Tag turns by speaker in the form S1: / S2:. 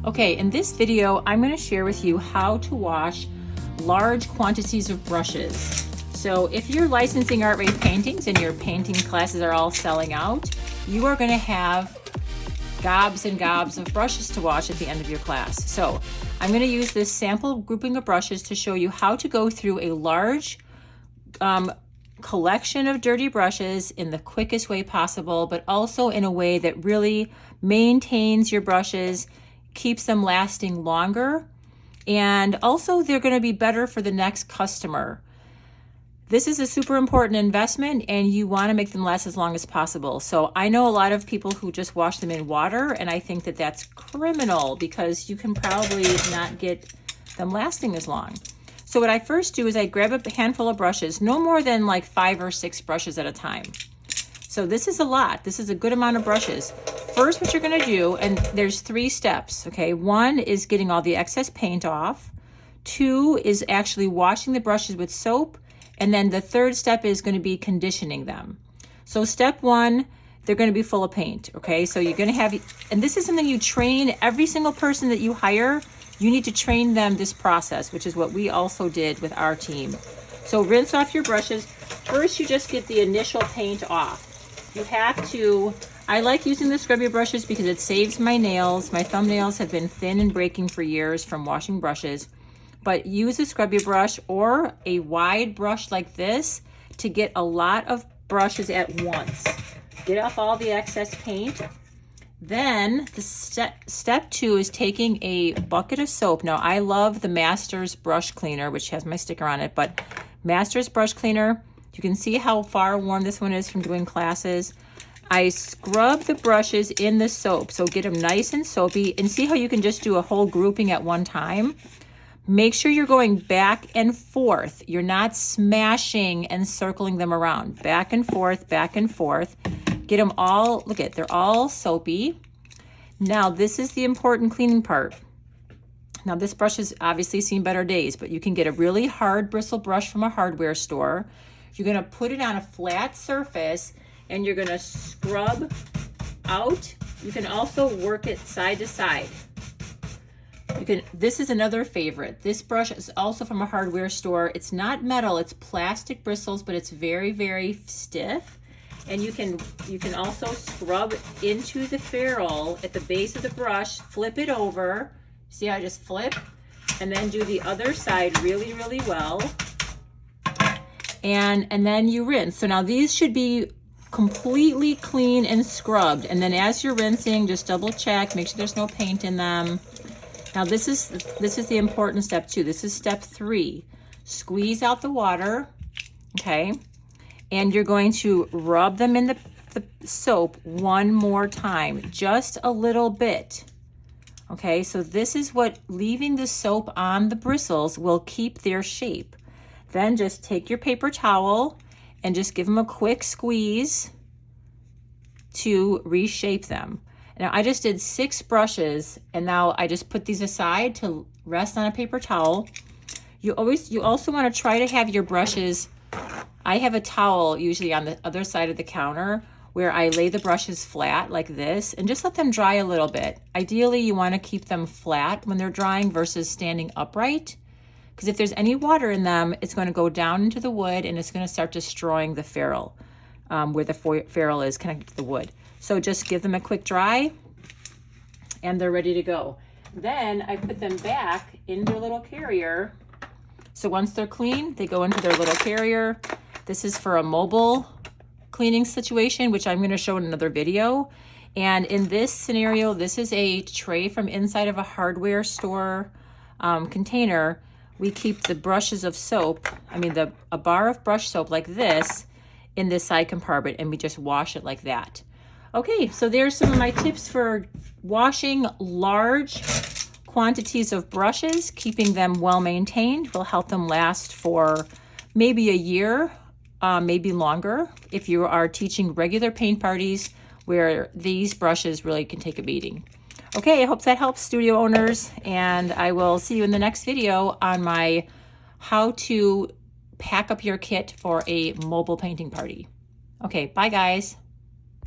S1: Okay, in this video, I'm going to share with you how to wash large quantities of brushes. So if you're licensing Art Rave paintings and your painting classes are all selling out, you are going to have gobs and gobs of brushes to wash at the end of your class. So I'm going to use this sample grouping of brushes to show you how to go through a large collection of dirty brushes in the quickest way possible, but also in a way that really maintains your brushes, keeps them lasting longer, and also they're going to be better for the next customer. This is a super important investment and you want to make them last as long as possible. So I know a lot of people who just wash them in water, and I think that that's criminal because you can probably not get them lasting as long. So what I first do is I grab a handful of brushes, no more than like 5 or 6 brushes at a time. So this is a lot. This is a good amount of brushes. First, what you're going to do, and there's 3 steps, okay? 1 is getting all the excess paint off. 2 is actually washing the brushes with soap. And then the 3rd step is going to be conditioning them. So step 1, they're going to be full of paint, okay? So you're going to have, and this is something you train every single person that you hire. You need to train them this process, which is what we also did with our team. So rinse off your brushes. First, you just get the initial paint off. You have to, I like using the scrubby brushes because it saves my nails. My thumbnails have been thin and breaking for years from washing brushes. But use a scrubby brush or a wide brush like this to get a lot of brushes at once. Get off all the excess paint. Then the step 2 is taking a bucket of soap. Now I love the Masters brush cleaner, which has my sticker on it, but Masters brush cleaner, you can see how far worn this one is from doing classes. I scrub the brushes in the soap, so get them nice and soapy, and see how you can just do a whole grouping at one time. Make sure you're going back and forth. You're not smashing and circling them around. Back and forth, back and forth. Get them all, look at, they're all soapy. Now this is the important cleaning part. Now this brush has obviously seen better days, but you can get a really hard bristle brush from a hardware store. You're gonna put it on a flat surface and you're gonna scrub out. You can also work it side to side. This is another favorite. This brush is also from a hardware store. It's not metal, it's plastic bristles, but it's very, very stiff. And you can also scrub into the ferrule at the base of the brush, flip it over. See how I just flip? And then do the other side really, really well. And then you rinse. So now these should be completely clean and scrubbed. And then as you're rinsing, just double check, make sure there's no paint in them. Now this is the important step 2. This is step 3. Squeeze out the water, okay? And you're going to rub them in the soap one more time, just a little bit. Okay, so this is what leaving the soap on the bristles will keep their shape. Then just take your paper towel and just give them a quick squeeze to reshape them. Now I just did 6 brushes and now I just put these aside to rest on a paper towel. You also want to try to have your brushes, I have a towel usually on the other side of the counter where I lay the brushes flat like this and just let them dry a little bit. Ideally you want to keep them flat when they're drying versus standing upright, because if there's any water in them, it's going to go down into the wood and it's going to start destroying the ferrule where the ferrule is connected to the wood. So just give them a quick dry and they're ready to go. Then I put them back in their little carrier. So once they're clean, they go into their little carrier. This is for a mobile cleaning situation, which I'm going to show in another video. And in this scenario, this is a tray from inside of a hardware store container. We keep the brushes of soap, a bar of brush soap like this in this side compartment, and we just wash it like that. Okay, so there's some of my tips for washing large quantities of brushes. Keeping them well maintained will help them last for maybe a year, maybe longer, if you are teaching regular paint parties where these brushes really can take a beating. Okay, I hope that helps, studio owners, and I will see you in the next video on my how to pack up your kit for a mobile painting party. Okay, bye guys.